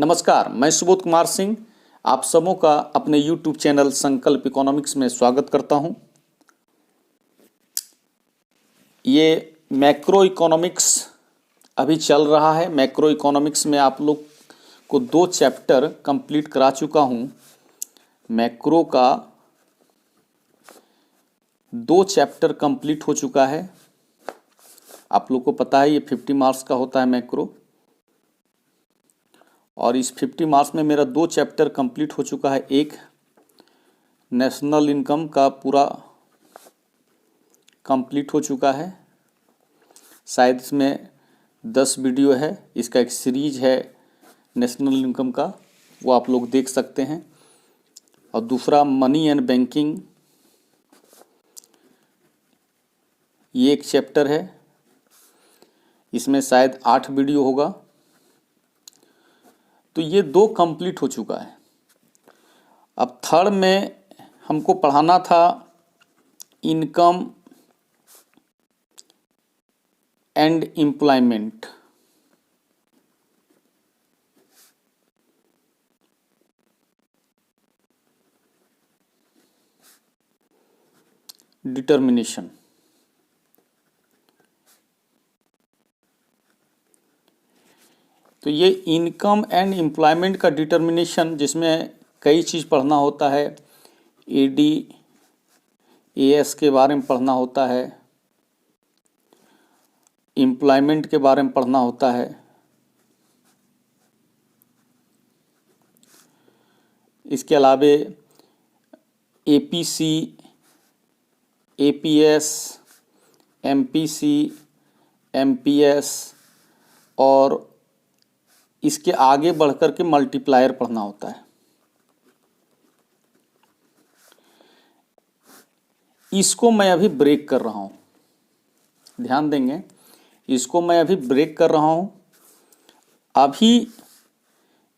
नमस्कार, मैं सुबोध कुमार सिंह आप सबों का अपने YouTube चैनल संकल्प इकोनॉमिक्स में स्वागत करता हूं। ये मैक्रो इकोनॉमिक्स अभी चल रहा है। मैक्रो इकोनॉमिक्स में आप लोग को 2 चैप्टर कंप्लीट करा चुका हूं। मैक्रो का 2 चैप्टर कंप्लीट हो चुका है। आप लोग को पता है ये 50 मार्क्स का होता है मैक्रो, और इस 50 मार्क्स में मेरा 2 चैप्टर कंप्लीट हो चुका है। एक नेशनल इनकम का पूरा कंप्लीट हो चुका है, शायद इसमें 10 वीडियो है। इसका एक सीरीज है नेशनल इनकम का, वो आप लोग देख सकते हैं। और दूसरा मनी एंड बैंकिंग, ये एक चैप्टर है, इसमें शायद 8 वीडियो होगा। तो ये 2 कंप्लीट हो चुका है। अब थर्ड में हमको पढ़ाना था इनकम एंड एम्प्लॉयमेंट। डिटर्मिनेशन। तो ये इनकम एंड एम्प्लॉयमेंट का डिटर्मिनेशन, जिसमें कई चीज़ पढ़ना होता है। एडी एएस के बारे में पढ़ना होता है, एम्प्लॉयमेंट के बारे में पढ़ना होता है। इसके अलावे एपीसी, एपीएस, एमपीसी, एमपीएस और इसके आगे बढ़कर के मल्टीप्लायर पढ़ना होता है। इसको मैं अभी ब्रेक कर रहा हूं, ध्यान देंगे। इसको मैं अभी ब्रेक कर रहा हूं। अभी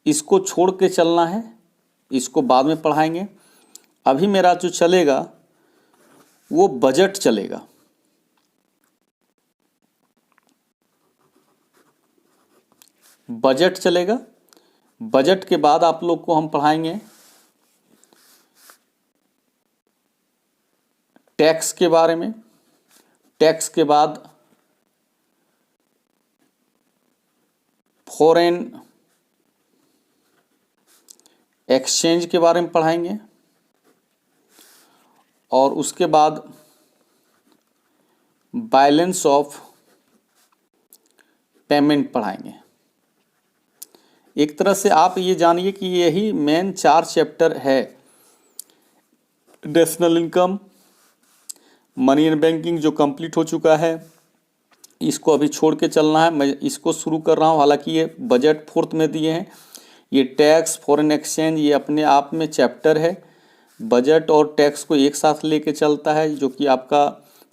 इसको छोड़ के चलना है, इसको बाद में पढ़ाएंगे। अभी मेरा जो चलेगा वो बजट चलेगा। बजट चलेगा। बजट के बाद आप लोग को हम पढ़ाएंगे टैक्स के बारे में। टैक्स के बाद फॉरेन एक्सचेंज के बारे में पढ़ाएंगे, और उसके बाद बैलेंस ऑफ पेमेंट पढ़ाएंगे। एक तरह से आप ये जानिए कि यही मेन 4 चैप्टर है। National income, money and banking जो कंप्लीट हो चुका है, इसको अभी छोड़ के चलना है। मैं इसको शुरू कर रहा हूँ, हालांकि ये बजट 4th में दिए हैं। ये टैक्स, फॉरेन एक्सचेंज, ये अपने आप में चैप्टर है। बजट और टैक्स को एक साथ लेके चलता है, जो कि आपका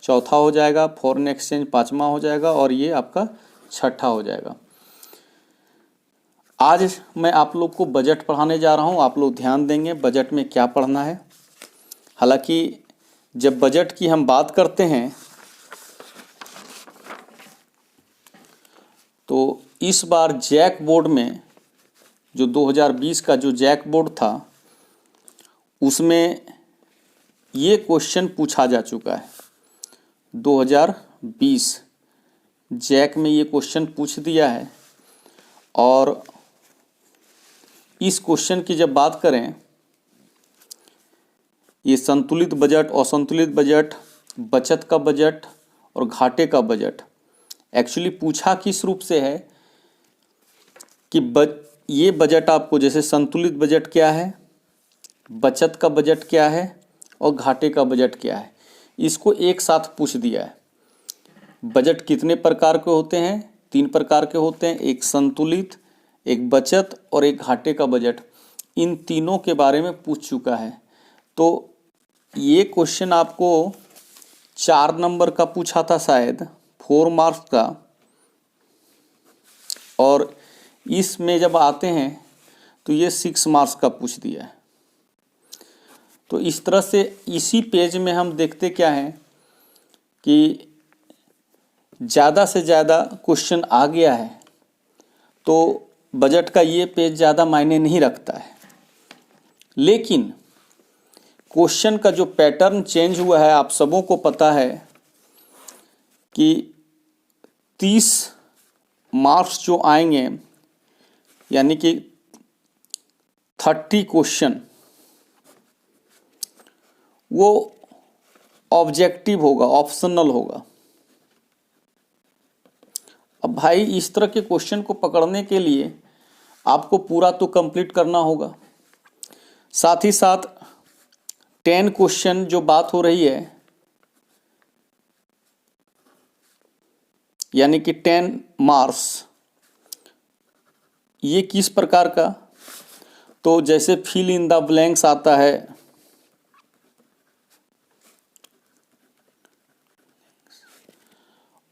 4था हो जाएगा। फॉरेन एक्सचेंज 5वां हो जाएगा, और ये आपका 6ठा हो जाएगा। आज मैं आप लोग को बजट पढ़ाने जा रहा हूँ। आप लोग ध्यान देंगे बजट में क्या पढ़ना है। हालांकि जब बजट की हम बात करते हैं तो इस बार जैक बोर्ड में, जो 2020 का जो जैक बोर्ड था, उसमें ये क्वेश्चन पूछा जा चुका है। 2020 जैक में ये क्वेश्चन पूछ दिया है। और इस क्वेश्चन की जब बात करें, ये संतुलित बजट, असंतुलित बजट, बचत का बजट और घाटे का बजट एक्चुअली पूछा किस रूप से है कि ये बजट आपको, जैसे संतुलित बजट क्या है, बचत का बजट क्या है और घाटे का बजट क्या है, इसको एक साथ पूछ दिया है। बजट कितने प्रकार के होते हैं? 3 प्रकार के होते हैं, एक संतुलित, एक बचत और एक घाटे का बजट। इन तीनों के बारे में पूछ चुका है। तो ये क्वेश्चन आपको 4 नंबर का पूछा था शायद, 4 मार्क्स का, और इसमें जब आते हैं तो ये 6 मार्क्स का पूछ दिया है। तो इस तरह से इसी पेज में हम देखते क्या हैं कि ज़्यादा से ज़्यादा क्वेश्चन आ गया है। तो बजट का ये पेज ज़्यादा मायने नहीं रखता है, लेकिन क्वेश्चन का जो पैटर्न चेंज हुआ है आप सबों को पता है कि 30 मार्क्स जो आएंगे, यानी कि 30 क्वेश्चन, वो ऑब्जेक्टिव होगा, ऑप्शनल होगा। अब भाई इस तरह के क्वेश्चन को पकड़ने के लिए आपको पूरा तो कंप्लीट करना होगा, साथ ही साथ 10 क्वेश्चन जो बात हो रही है, यानी कि 10 मार्क्स, ये किस प्रकार का, तो जैसे फिल इन द ब्लैंक्स आता है,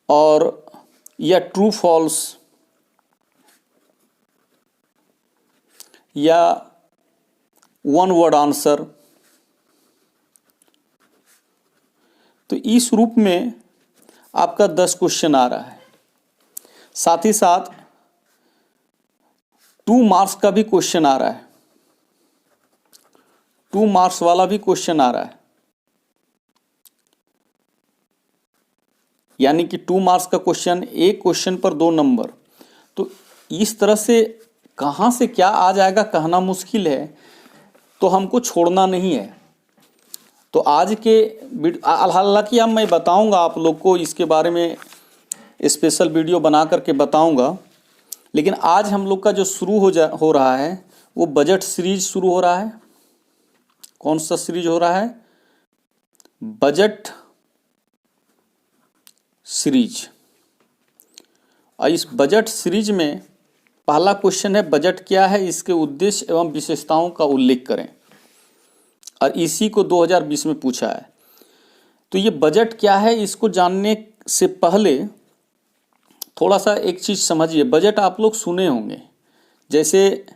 और या ट्रू फॉल्स, या वन वर्ड आंसर, तो इस रूप में आपका 10 क्वेश्चन आ रहा है। साथ ही साथ 2 मार्क्स का भी क्वेश्चन आ रहा है, 2 मार्क्स वाला भी क्वेश्चन आ रहा है, यानी कि 2 मार्क्स का क्वेश्चन, एक क्वेश्चन पर 2 नंबर। तो इस तरह से कहाँ से क्या आ जाएगा कहना मुश्किल है, तो हमको छोड़ना नहीं है। तो आज के हालांकि अब मैं बताऊंगा आप लोग को, इसके बारे में स्पेशल वीडियो बना करके बताऊंगा, लेकिन आज हम लोग का जो शुरू हो रहा है वो बजट सीरीज शुरू हो रहा है। कौन सा सीरीज हो रहा है? Budget series. और इस बजट सीरीज में पहला क्वेश्चन है, बजट क्या है, इसके उद्देश्य एवं विशेषताओं का उल्लेख करें। और इसी को 2020 में पूछा है। तो ये बजट क्या है, इसको जानने से पहले थोड़ा सा एक चीज़ समझिए। बजट आप लोग सुने होंगे, जैसे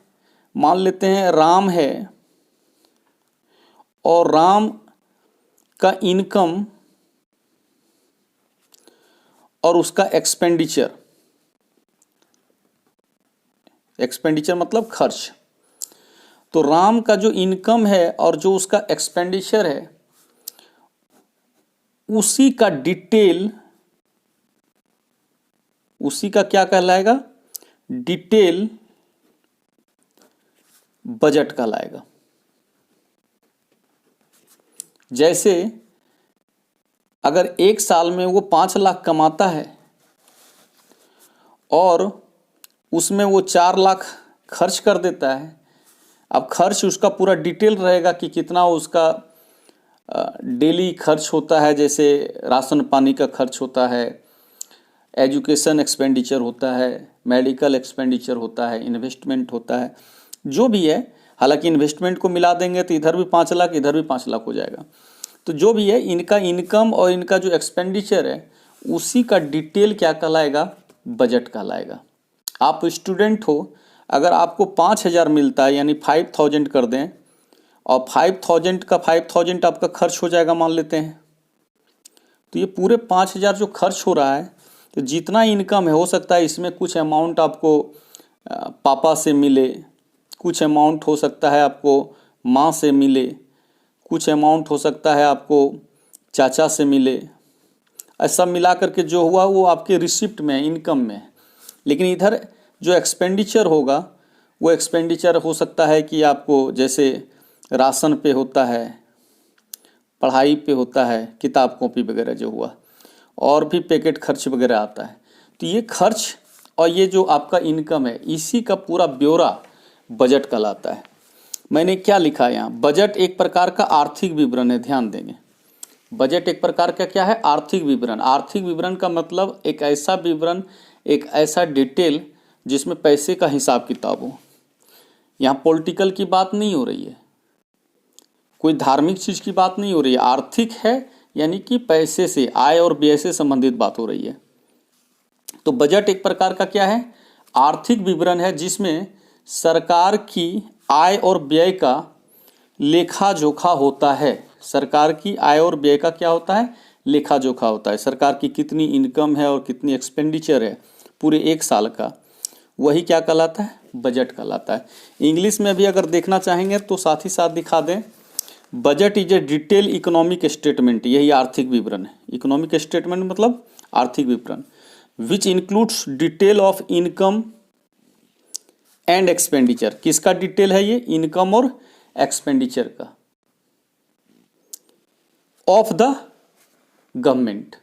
मान लेते हैं राम है और राम का इनकम और उसका एक्सपेंडिचर, एक्सपेंडिचर मतलब खर्च। तो राम का जो इनकम है और जो उसका एक्सपेंडिचर है, उसी का डिटेल, उसी का क्या कहलाएगा? डिटेल बजट कहलाएगा। जैसे अगर एक साल में वो 5 लाख कमाता है और उसमें वो 4 लाख खर्च कर देता है, अब खर्च उसका पूरा डिटेल रहेगा कि कितना उसका डेली खर्च होता है, जैसे राशन पानी का खर्च होता है, एजुकेशन एक्सपेंडिचर होता है, मेडिकल एक्सपेंडिचर होता है, इन्वेस्टमेंट होता है, जो भी है। हालांकि इन्वेस्टमेंट को मिला देंगे तो इधर भी 5 लाख, इधर भी 5 लाख हो जाएगा। तो जो भी है, इनका इनकम और इनका जो एक्सपेंडिचर है, उसी का डिटेल क्या कहलाएगा? बजट कहलाएगा। आप स्टूडेंट हो, अगर आपको 5,000 मिलता है, यानी 5,000 कर दें, और 5,000 का 5,000 आपका खर्च हो जाएगा मान लेते हैं, तो ये पूरे 5,000 जो खर्च हो रहा है, तो जितना इनकम है, हो सकता है इसमें कुछ अमाउंट आपको पापा से मिले, कुछ अमाउंट हो सकता है आपको माँ से मिले, कुछ अमाउंट हो सकता है आपको चाचा से मिले। ऐसा मिला करके जो हुआ वो आपके रिसिप्ट में, इनकम में। लेकिन इधर जो एक्सपेंडिचर होगा, वो एक्सपेंडिचर हो सकता है कि आपको जैसे राशन पे होता है, पढ़ाई पे होता है, किताब कॉपी वगैरह जो हुआ, और भी पैकेट खर्च वगैरह आता है। तो ये खर्च और ये जो आपका इनकम है, इसी का पूरा ब्यौरा बजट कहलाता है। मैंने क्या लिखा है यहाँ? बजट एक प्रकार का आर्थिक विवरण है, ध्यान देंगे। बजट एक प्रकार का क्या है? आर्थिक विवरण। आर्थिक विवरण का मतलब एक ऐसा विवरण, एक ऐसा डिटेल जिसमें पैसे का हिसाब किताब हो। यहाँ पॉलिटिकल की बात नहीं हो रही है, कोई धार्मिक चीज़ की बात नहीं हो रही है। आर्थिक है, यानी कि पैसे से, आय और व्यय से संबंधित बात हो रही है। तो बजट एक प्रकार का क्या है? आर्थिक विवरण है, जिसमें सरकार की आय और व्यय का लेखा जोखा होता है। सरकार की आय और व्यय का क्या होता है? लेखा जोखा होता है। सरकार की कितनी इनकम है और कितनी एक्सपेंडिचर है पूरे एक साल का, वही क्या कहलाता है, बजट कहलाता है। इंग्लिश में भी अगर देखना चाहेंगे तो साथ ही साथ दिखा दें, budget is a detail economic statement, यही आर्थिक विवरण है। इकोनॉमिक स्टेटमेंट मतलब आर्थिक विवरण, which includes detail of income and expenditure. किसका डिटेल है ये, इनकम और एक्सपेंडिचर का, of the government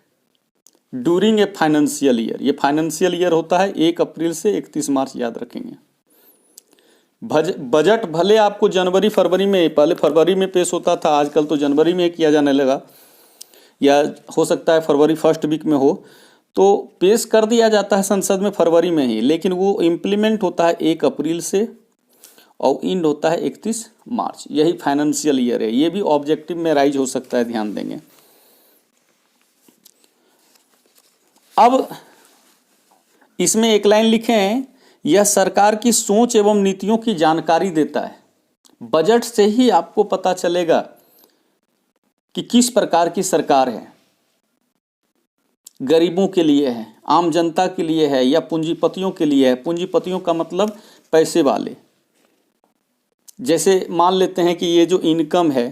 during a financial year. ये फाइनेंशियल ईयर होता है 1 अप्रैल से 31 मार्च, याद रखेंगे। बजट भले आपको जनवरी फरवरी में, पहले फरवरी में पेश होता था, आजकल तो जनवरी में किया जाने लगा, या हो सकता है फरवरी फर्स्ट वीक में हो, तो पेश कर दिया जाता है संसद में फरवरी में ही, लेकिन वो इम्प्लीमेंट होता है 1 अप्रैल से और इंड होता है 31 मार्च। यही फाइनेंशियल ईयर है। ये भी ऑब्जेक्टिव में राइज हो सकता है, ध्यान देंगे। अब इसमें एक लाइन लिखे हैं, यह सरकार की सोच एवं नीतियों की जानकारी देता है। बजट से ही आपको पता चलेगा कि किस प्रकार की सरकार है, गरीबों के लिए है, आम जनता के लिए है, या पूंजीपतियों के लिए है। पूंजीपतियों का मतलब पैसे वाले। जैसे मान लेते हैं कि ये जो इनकम है,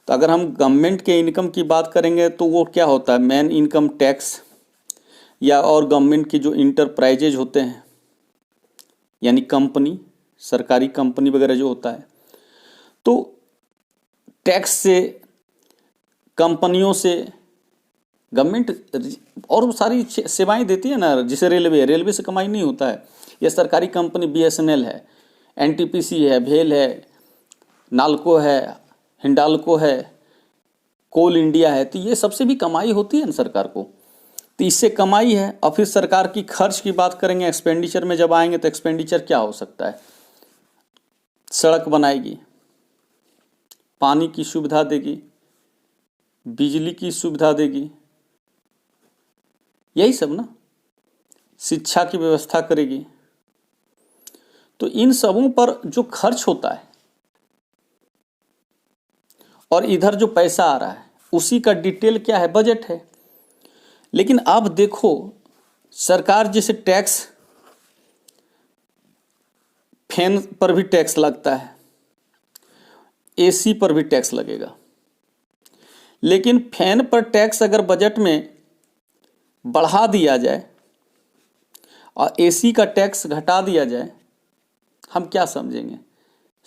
तो अगर हम गवर्नमेंट के इनकम की बात करेंगे तो वो क्या होता है, मेन इनकम टैक्स, या और गवर्नमेंट की जो इंटरप्राइजेज होते हैं, यानी कंपनी, सरकारी कंपनी वगैरह जो होता है, तो टैक्स से, कंपनियों से गवर्नमेंट और सारी सेवाएं देती है ना। जैसे रेलवे से कमाई नहीं होता है, यह सरकारी कंपनी BSNL है, NTPC है, भेल है, नाल्को है, हिंडाल्को है, कोल इंडिया है, तो ये सबसे भी कमाई होती है ना सरकार को, तो इससे कमाई है। और फिर सरकार की खर्च की बात करेंगे, एक्सपेंडिचर में जब आएंगे तो एक्सपेंडिचर क्या हो सकता है, सड़क बनाएगी, पानी की सुविधा देगी, बिजली की सुविधा देगी, यही सब ना, शिक्षा की व्यवस्था करेगी। तो इन सबों पर जो खर्च होता है और इधर जो पैसा आ रहा है, उसी का डिटेल क्या है, बजट है। लेकिन अब देखो, सरकार जैसे टैक्स, फैन पर भी टैक्स लगता है, AC पर भी टैक्स लगेगा, लेकिन फैन पर टैक्स अगर बजट में बढ़ा दिया जाए और AC का टैक्स घटा दिया जाए, हम क्या समझेंगे,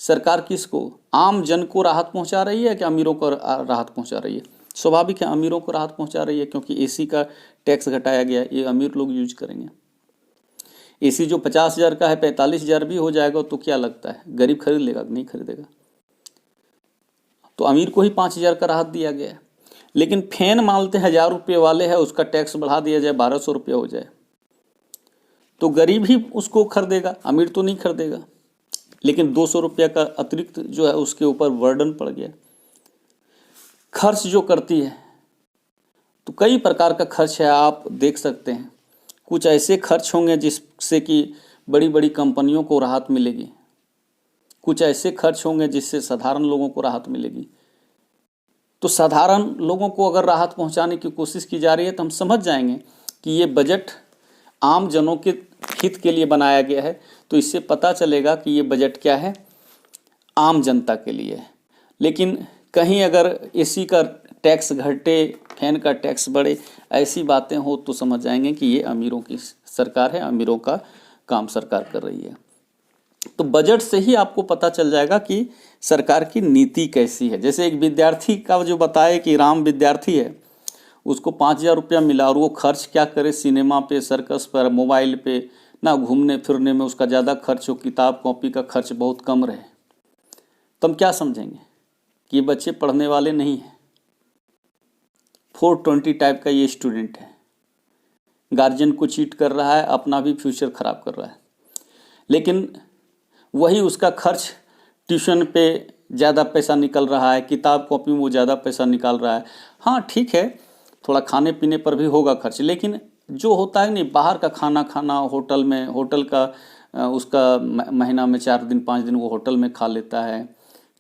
सरकार किसको, आम जन को राहत पहुंचा रही है कि अमीरों को राहत पहुंचा रही है? स्वाभाविक है, अमीरों को राहत पहुंचा रही है, क्योंकि AC का टैक्स घटाया गया, ये अमीर लोग यूज करेंगे। AC जो 50,000 का है 45,000 भी हो जाएगा तो क्या लगता है, गरीब खरीद लेगा? नहीं खरीदेगा। तो अमीर को ही 5,000 का राहत दिया गया है। लेकिन फैन मानते 1,000 रुपये वाले है, उसका टैक्स बढ़ा दिया जाए, 1,200 रुपये हो जाए, तो गरीब ही उसको खरीदेगा, अमीर तो नहीं खरीदेगा। लेकिन 200 रुपये का अतिरिक्त जो है उसके ऊपर बर्डन पड़ गया। खर्च जो करती है, तो कई प्रकार का खर्च है, आप देख सकते हैं। कुछ ऐसे खर्च होंगे जिससे कि बड़ी बड़ी कंपनियों को राहत मिलेगी, कुछ ऐसे खर्च होंगे जिससे साधारण लोगों को राहत मिलेगी। तो साधारण लोगों को अगर राहत पहुंचाने की कोशिश की जा रही है तो हम समझ जाएंगे कि ये बजट आम जनों के हित के लिए बनाया गया है। तो इससे पता चलेगा कि ये बजट क्या है, आम जनता के लिए है। लेकिन कहीं अगर AC का टैक्स घटे, फैन का टैक्स बढ़े, ऐसी बातें हो तो समझ जाएंगे कि ये अमीरों की सरकार है, अमीरों का काम सरकार कर रही है। तो बजट से ही आपको पता चल जाएगा कि सरकार की नीति कैसी है। जैसे एक विद्यार्थी का जो बताए कि राम विद्यार्थी है, उसको 5,000 रुपया मिला और वो खर्च क्या करे, सिनेमा पे, सर्कस पर, मोबाइल पे, ना घूमने फिरने में उसका ज़्यादा खर्च हो, किताब कॉपी का खर्च बहुत कम रहे, तो हम क्या समझेंगे कि ये बच्चे पढ़ने वाले नहीं हैं, 420 टाइप का ये स्टूडेंट है, गार्जियन को चीट कर रहा है, अपना भी फ्यूचर खराब कर रहा है। लेकिन वही उसका खर्च ट्यूशन पे ज़्यादा पैसा निकल रहा है, किताब कॉपी में वो ज़्यादा पैसा निकाल रहा है। हाँ ठीक है, थोड़ा खाने पीने पर भी होगा खर्च, लेकिन जो होता है नहीं, बाहर का खाना खाना, होटल में, होटल का उसका महीना में 4 दिन 5 दिन वो होटल में खा लेता है,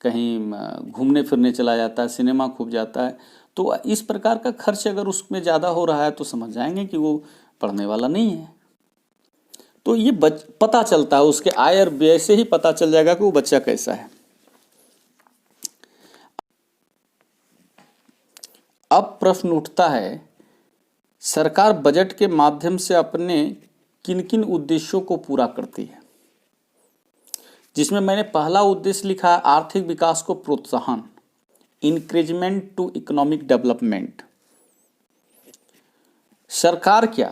कहीं घूमने फिरने चला जाता है, सिनेमा खूब जाता है। तो इस प्रकार का खर्च अगर उसमें ज़्यादा हो रहा है तो समझ जाएंगे कि वो पढ़ने वाला नहीं है। तो ये पता चलता है, उसके आय और व्यय से ही पता चल जाएगा कि वो बच्चा कैसा है। अब प्रश्न उठता है, सरकार बजट के माध्यम से अपने किन किन उद्देश्यों को पूरा करती है, जिसमें मैंने पहला उद्देश्य लिखा है आर्थिक विकास को प्रोत्साहन, इंक्रेजमेंट टू इकोनॉमिक डेवलपमेंट। सरकार क्या,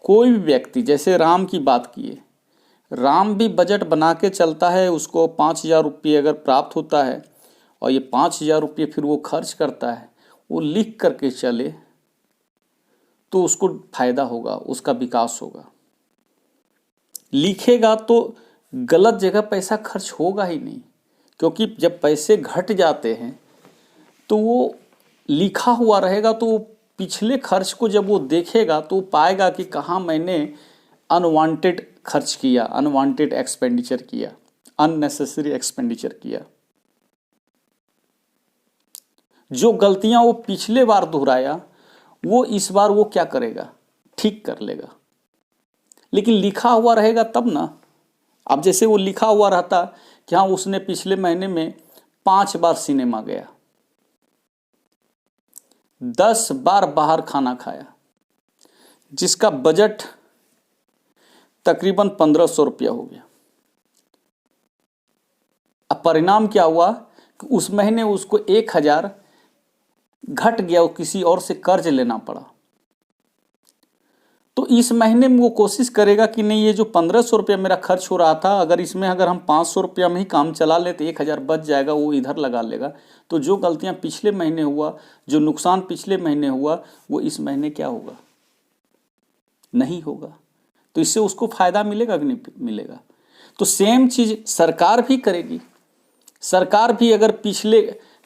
कोई भी व्यक्ति, जैसे राम की बात किए, राम भी बजट बना के चलता है, उसको 5,000 रुपये अगर प्राप्त होता है और ये 5,000 रुपये फिर वो खर्च करता है, वो लिख करके चले तो उसको फायदा होगा, उसका विकास होगा। लिखेगा तो गलत जगह पैसा खर्च होगा ही नहीं, क्योंकि जब पैसे घट जाते हैं तो वो लिखा हुआ रहेगा, तो वो पिछले खर्च को जब वो देखेगा तो वो पाएगा कि कहाँ मैंने अनवांटेड खर्च किया, अनवांटेड एक्सपेंडिचर किया, अननेसेसरी एक्सपेंडिचर किया। जो गलतियां वो पिछले बार दोहराया वो इस बार वो क्या करेगा, ठीक कर लेगा। लेकिन लिखा हुआ रहेगा तब ना। अब जैसे वो लिखा हुआ रहता कि हाँ उसने पिछले महीने में 5 बार सिनेमा गया, 10 बार बाहर खाना खाया, जिसका बजट तकरीबन 1,500 रुपया हो गया। अब परिणाम क्या हुआ कि उस महीने उसको 1,000 घट गया, वो किसी और से कर्ज लेना पड़ा। तो इस महीने में वो कोशिश करेगा कि नहीं, ये जो 1,500 रुपया मेरा खर्च हो रहा था, अगर इसमें अगर हम 500 रुपया में ही काम चला ले तो 1,000 बच जाएगा, वो इधर लगा लेगा। तो जो गलतियां पिछले महीने हुआ, जो नुकसान पिछले महीने हुआ, वो इस महीने क्या होगा, नहीं होगा। तो इससे उसको फायदा मिलेगा कि नहीं मिलेगा। तो सेम चीज सरकार भी करेगी। सरकार भी अगर पिछले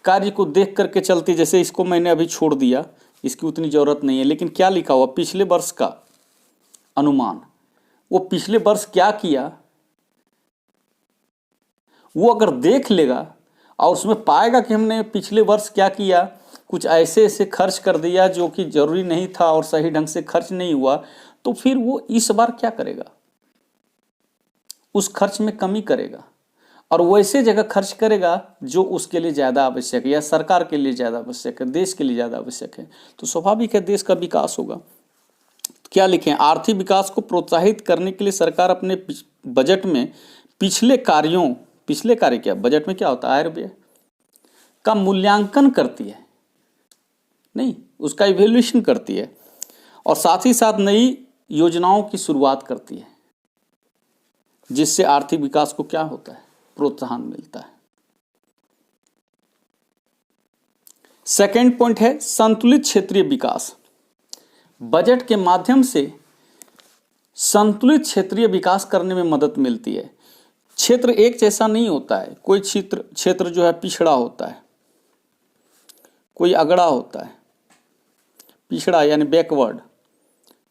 कार्य को देख करके चलती, जैसे इसको मैंने अभी छोड़ दिया, इसकी उतनी जरूरत नहीं है, लेकिन क्या लिखा हुआ पिछले वर्ष का अनुमान, वो पिछले वर्ष क्या किया वो अगर देख लेगा और उसमें पाएगा कि हमने पिछले वर्ष क्या किया, कुछ ऐसे ऐसे खर्च कर दिया जो कि जरूरी नहीं था और सही ढंग से खर्च नहीं हुआ, तो फिर वो इस बार क्या करेगा, उस खर्च में कमी करेगा और वैसे जगह खर्च करेगा जो उसके लिए ज़्यादा आवश्यक है या सरकार के लिए ज़्यादा आवश्यक है, देश के लिए ज़्यादा आवश्यक है। तो स्वाभाविक है देश का विकास होगा। क्या लिखें, आर्थिक विकास को प्रोत्साहित करने के लिए सरकार अपने बजट में पिछले कार्य क्या, बजट में क्या होता है, आय व्यय का मूल्यांकन करती है, नहीं उसका इवैल्यूएशन करती है, और साथ ही साथ नई योजनाओं की शुरुआत करती है, जिससे आर्थिक विकास को क्या होता है, प्रोत्साहन मिलता है। सेकंड पॉइंट है संतुलित क्षेत्रीय विकास। बजट के माध्यम से संतुलित क्षेत्रीय विकास करने में मदद मिलती है। क्षेत्र एक जैसा नहीं होता है, कोई क्षेत्र जो है पिछड़ा होता है, कोई अगड़ा होता है। पिछड़ा यानी बैकवर्ड,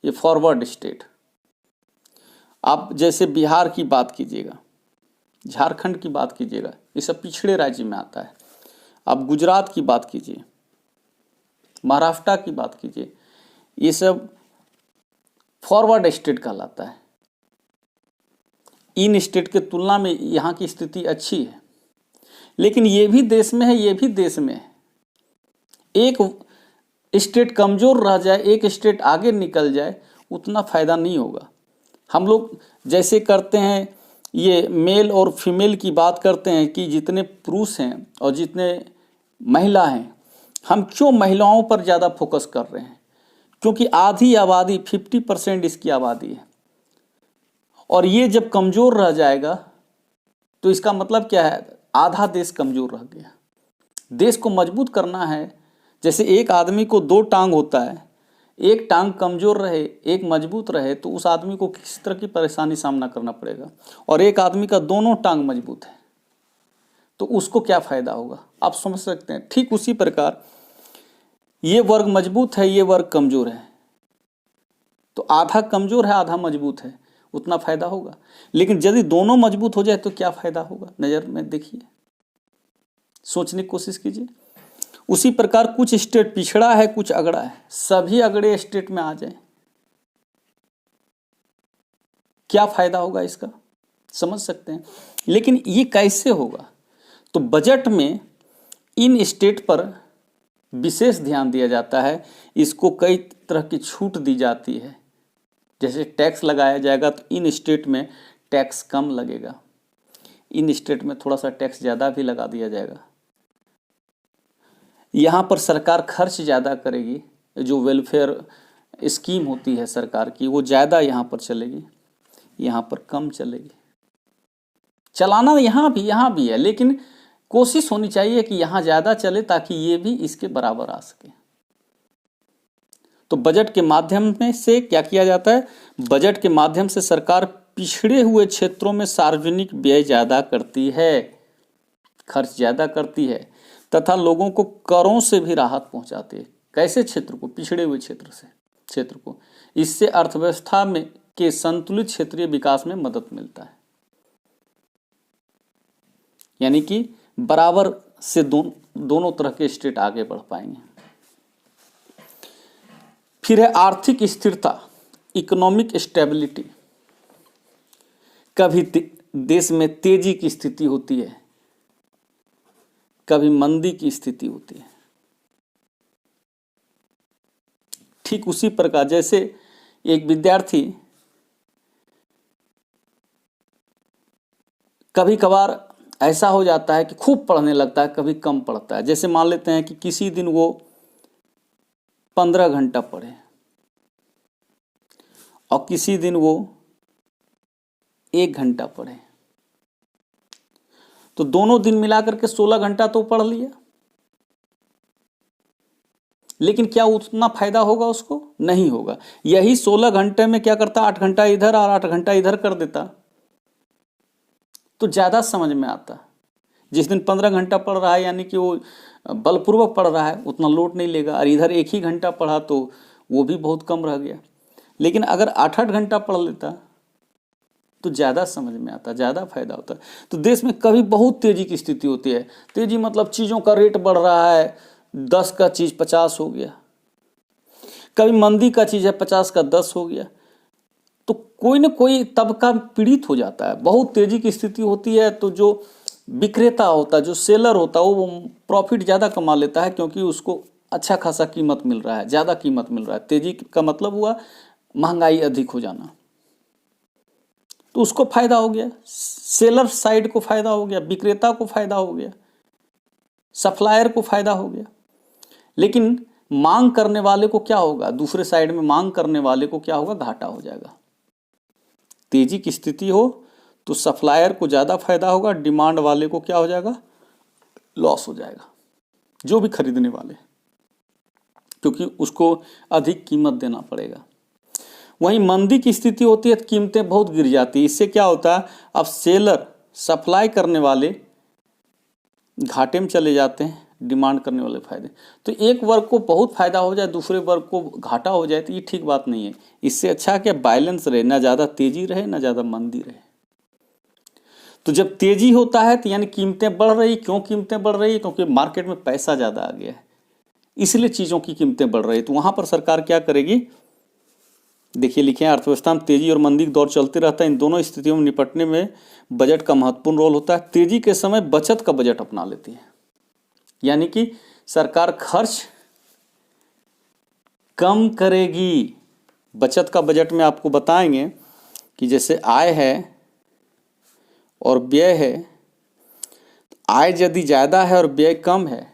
ये फॉरवर्ड स्टेट। आप जैसे बिहार की बात कीजिएगा, झारखंड की बात कीजिएगा, ये सब पिछड़े राज्य में आता है। आप गुजरात की बात कीजिए, महाराष्ट्र की बात कीजिए, ये सब फॉरवर्ड स्टेट कहलाता है। इन स्टेट के तुलना में यहाँ की स्थिति अच्छी है, लेकिन ये भी देश में है, ये भी देश में है। एक स्टेट कमजोर रह जाए, एक स्टेट आगे निकल जाए, उतना फायदा नहीं होगा। हम लोग जैसे करते हैं, ये मेल और फीमेल की बात करते हैं कि जितने पुरुष हैं और जितने महिला हैं, हम क्यों महिलाओं पर ज़्यादा फोकस कर रहे हैं, क्योंकि आधी आबादी 50% इसकी आबादी है, और ये जब कमज़ोर रह जाएगा तो इसका मतलब क्या है, आधा देश कमज़ोर रह गया। देश को मजबूत करना है, जैसे एक आदमी को 2 टांग होता है, एक टांग कमज़ोर रहे एक मजबूत रहे तो उस आदमी को किस तरह की परेशानी सामना करना पड़ेगा, और एक आदमी का दोनों टांग मजबूत है तो उसको क्या फ़ायदा होगा, आप समझ सकते हैं। ठीक उसी प्रकार ये वर्ग मजबूत है, ये वर्ग कमज़ोर है, तो आधा कमज़ोर है आधा मजबूत है, उतना फायदा होगा। लेकिन यदि दोनों मजबूत हो जाए तो क्या फायदा होगा, नज़र में देखिए, सोचने की कोशिश कीजिए। उसी प्रकार कुछ स्टेट पिछड़ा है, कुछ अगड़ा है, सभी अगड़े स्टेट में आ जाए क्या फायदा होगा इसका, समझ सकते हैं। लेकिन ये कैसे होगा, तो बजट में इन स्टेट पर विशेष ध्यान दिया जाता है, इसको कई तरह की छूट दी जाती है। जैसे टैक्स लगाया जाएगा तो इन स्टेट में टैक्स कम लगेगा, इन स्टेट में थोड़ा सा टैक्स ज़्यादा भी लगा दिया जाएगा। यहाँ पर सरकार खर्च ज़्यादा करेगी, जो वेलफेयर स्कीम होती है सरकार की वो ज़्यादा यहाँ पर चलेगी, यहाँ पर कम चलेगी। चलाना यहाँ भी है, लेकिन कोशिश होनी चाहिए कि यहाँ ज़्यादा चले ताकि ये भी इसके बराबर आ सके। तो बजट के माध्यम में से क्या किया जाता है, बजट के माध्यम से सरकार पिछड़े हुए क्षेत्रों में सार्वजनिक व्यय ज़्यादा करती है, खर्च ज़्यादा करती है, तथा लोगों को करों से भी राहत पहुंचाती है। कैसे क्षेत्र को, पिछड़े हुए क्षेत्र को। इससे अर्थव्यवस्था में के संतुलित क्षेत्रीय विकास में मदद मिलता है, यानी कि बराबर से दोनों तरह के स्टेट आगे बढ़ पाएंगे। फिर है आर्थिक स्थिरता, इकोनॉमिक स्टेबिलिटी। कभी देश में तेजी की स्थिति होती है, कभी मंदी की स्थिति होती है। ठीक उसी प्रकार जैसे एक विद्यार्थी कभी कभार ऐसा हो जाता है कि खूब पढ़ने लगता है, कभी कम पढ़ता है। जैसे मान लेते हैं कि किसी दिन वो 15 घंटा पढ़े और किसी दिन वो 1 घंटा पढ़े, तो दोनों दिन मिलाकर के 16 घंटा तो पढ़ लिया, लेकिन क्या उतना फायदा होगा उसको? नहीं होगा। यही 16 घंटे में क्या करता, 8 घंटा इधर और 8 घंटा इधर कर देता तो ज्यादा समझ में आता। जिस दिन 15 घंटा पढ़ रहा है यानी कि वो बलपूर्वक पढ़ रहा है, उतना लोड नहीं लेगा, और इधर 1 ही घंटा पढ़ा तो वो भी बहुत कम रह गया। लेकिन अगर 8-8 घंटा पढ़ लेता तो ज़्यादा समझ में आता, ज़्यादा फायदा होता। तो देश में कभी बहुत तेजी की स्थिति होती है, तेजी मतलब चीज़ों का रेट बढ़ रहा है, 10 का चीज़ 50 हो गया, कभी मंदी का चीज़ है 50 का 10 हो गया, तो कोई ना कोई तबका पीड़ित हो जाता है। बहुत तेजी की स्थिति होती है तो जो विक्रेता होता है, जो सेलर होता है, वो प्रॉफिट ज़्यादा कमा लेता है, क्योंकि उसको अच्छा खासा कीमत मिल रहा है, ज़्यादा कीमत मिल रहा है। तेजी का मतलब हुआ महंगाई अधिक हो जाना, तो उसको फायदा हो गया, सेलर साइड को फायदा हो गया, विक्रेता को फायदा हो गया, सप्लायर को फायदा हो गया। लेकिन मांग करने वाले को क्या होगा, दूसरे साइड में मांग करने वाले को क्या होगा, घाटा हो जाएगा। तेजी की स्थिति हो तो सप्लायर को ज़्यादा फायदा होगा, डिमांड वाले को क्या हो जाएगा, लॉस हो जाएगा, जो भी खरीदने वाले, क्योंकि उसको अधिक कीमत देना पड़ेगा। वहीं मंदी की स्थिति होती है तो कीमतें बहुत गिर जाती है। इससे क्या होता है, अब सेलर, सप्लाई करने वाले घाटे में चले जाते हैं, डिमांड करने वाले फायदे। तो एक वर्ग को बहुत फायदा हो जाए, दूसरे वर्ग को घाटा हो जाए, तो ये ठीक बात नहीं है। इससे अच्छा है कि बैलेंस रहे, ना ज़्यादा तेजी रहे ना ज़्यादा मंदी रहे। तो जब तेजी होता है तो यानी कीमतें बढ़ रही। क्यों कीमतें बढ़ रही है? क्योंकि मार्केट में पैसा ज़्यादा आ गया है, इसलिए चीज़ों की कीमतें बढ़ रही है। तो वहाँ पर सरकार क्या करेगी, देखिए लिखे हैं, अर्थव्यवस्था में तेजी और मंदी का दौर चलते रहता है। इन दोनों स्थितियों में निपटने में बजट का महत्वपूर्ण रोल होता है। तेजी के समय बचत का बजट अपना लेती है, यानी कि सरकार खर्च कम करेगी। बचत का बजट में आपको बताएंगे कि जैसे आय है और व्यय है, आय यदि ज़्यादा है और व्यय कम है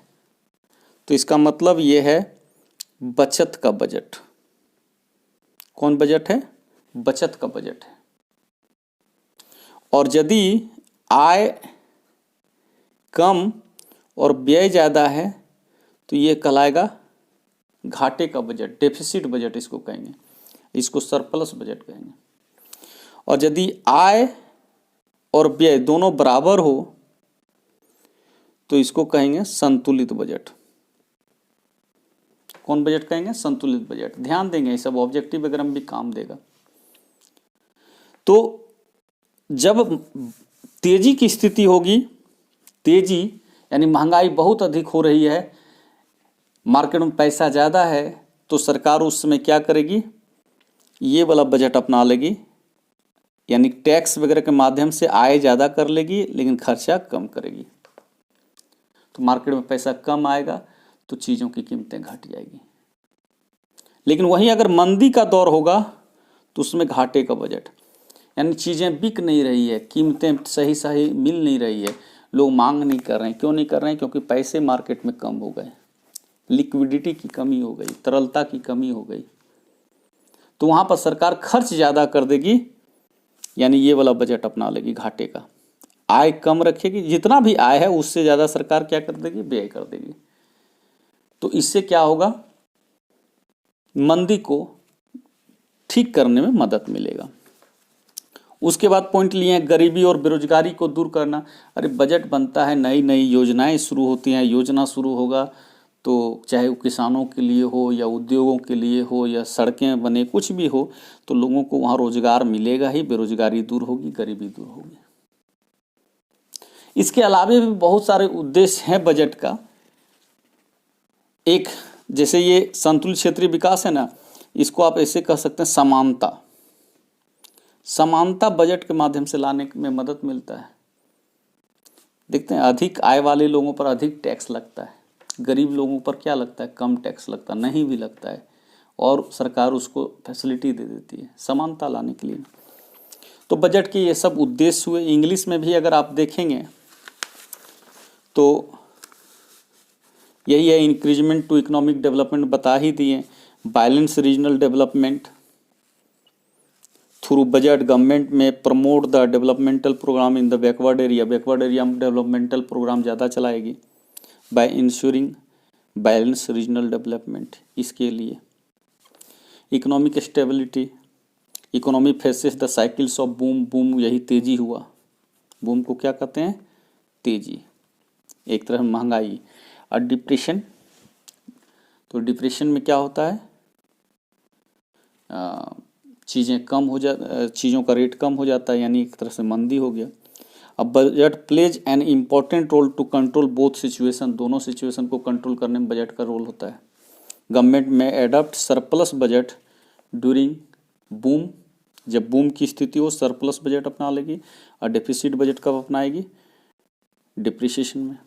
तो इसका मतलब ये है बचत का बजट। कौन बजट है? बचत का बजट है। और यदि आय कम और व्यय ज़्यादा है तो ये कहलाएगा घाटे का बजट, डेफिसिट बजट इसको कहेंगे, इसको सरप्लस बजट कहेंगे। और यदि आय और व्यय दोनों बराबर हो तो इसको कहेंगे संतुलित बजट। कौन बजट कहेंगे? संतुलित बजट। ध्यान देंगे, ये सब ऑब्जेक्टिव वगैरह में भी काम देगा। तो जब तेजी की स्थिति होगी, तेजी यानी महंगाई बहुत अधिक हो रही है, मार्केट में पैसा ज़्यादा है, तो सरकार उस समय क्या करेगी, ये वाला बजट अपना लेगी, यानी टैक्स वगैरह के माध्यम से आय ज़्यादा कर लेगी लेकिन खर्चा कम करेगी, तो मार्केट में पैसा कम आएगा तो चीज़ों की कीमतें घट जाएगी। लेकिन वहीं अगर मंदी का दौर होगा तो उसमें घाटे का बजट, यानी चीज़ें बिक नहीं रही है, कीमतें सही सही मिल नहीं रही है, लोग मांग नहीं कर रहे हैं। क्यों नहीं कर रहे हैं? क्योंकि पैसे मार्केट में कम हो गए, लिक्विडिटी की कमी हो गई, तरलता की कमी हो गई, तो वहाँ पर सरकार खर्च ज़्यादा कर देगी, यानी ये वाला बजट अपना लेगी घाटे का। आय कम रखेगी, जितना भी आय है उससे ज़्यादा सरकार क्या कर देगी? व्यय कर देगी। तो इससे क्या होगा? मंदी को ठीक करने में मदद मिलेगा। उसके बाद पॉइंट लिए हैं गरीबी और बेरोजगारी को दूर करना। अरे बजट बनता है, नई नई योजनाएं शुरू होती हैं, योजना शुरू होगा तो चाहे वो किसानों के लिए हो या उद्योगों के लिए हो या सड़कें बने, कुछ भी हो, तो लोगों को वहाँ रोजगार मिलेगा ही, बेरोजगारी दूर होगी, गरीबी दूर होगी। इसके अलावे भी बहुत सारे उद्देश्य हैं बजट का। एक जैसे ये संतुलित क्षेत्रीय विकास है ना, इसको आप ऐसे कह सकते हैं समानता। समानता बजट के माध्यम से लाने में मदद मिलता है। देखते हैं अधिक आय वाले लोगों पर अधिक टैक्स लगता है, गरीब लोगों पर क्या लगता है? कम टैक्स लगता है, नहीं भी लगता है, और सरकार उसको फैसिलिटी दे देती है समानता लाने के लिए। तो बजट के ये सब उद्देश्य हुए। इंग्लिश में भी अगर आप देखेंगे तो यही है, इंक्रीजमेंट टू इकोनॉमिक डेवलपमेंट बता ही दिए, balance regional development through budget government में promote the developmental program in the backward area में डेवलपमेंटल प्रोग्राम ज़्यादा चलाएगी by ensuring balance regional development. इसके लिए economic stability, economy faces the cycles of boom, boom यही तेजी हुआ, बूम को क्या कहते हैं? तेजी, एक तरह महंगाई। और डिप्रेशन, तो डिप्रेशन में क्या होता है? चीज़ें कम हो चीज़ों का रेट कम हो जाता है, यानी एक तरह से मंदी हो गया। अब budget plays an important role to control both situation, दोनों सिचुएशन को कंट्रोल करने में बजट का रोल होता है। गवर्नमेंट में adopt surplus budget during boom, जब बूम की स्थिति हो सरप्लस बजट अपना लेगी, और डेफिसिट बजट कब अपनाएगी? डिप्रिसिएशन में।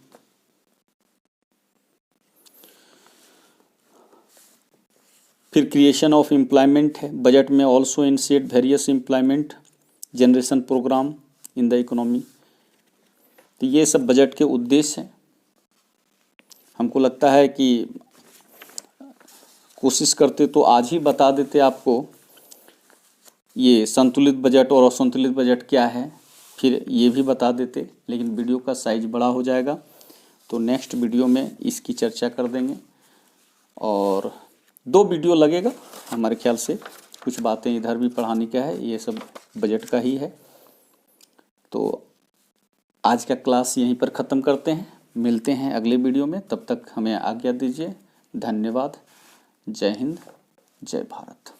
फिर क्रिएशन ऑफ एम्प्लॉयमेंट है, बजट में also initiate various employment generation programme in the economy. तो ये सब बजट के उद्देश्य हैं। हमको लगता है कि कोशिश करते तो आज ही बता देते आपको ये संतुलित बजट और असंतुलित बजट क्या है, फिर ये भी बता देते, लेकिन वीडियो का साइज बड़ा हो जाएगा, तो नेक्स्ट वीडियो में इसकी चर्चा कर देंगे। और 2 वीडियो लगेगा हमारे ख्याल से, कुछ बातें इधर भी पढ़ाने का है, ये सब बजट का ही है। तो आज का क्लास यहीं पर ख़त्म करते हैं, मिलते हैं अगले वीडियो में, तब तक हमें आज्ञा दीजिए। धन्यवाद। जय हिंद, जय भारत।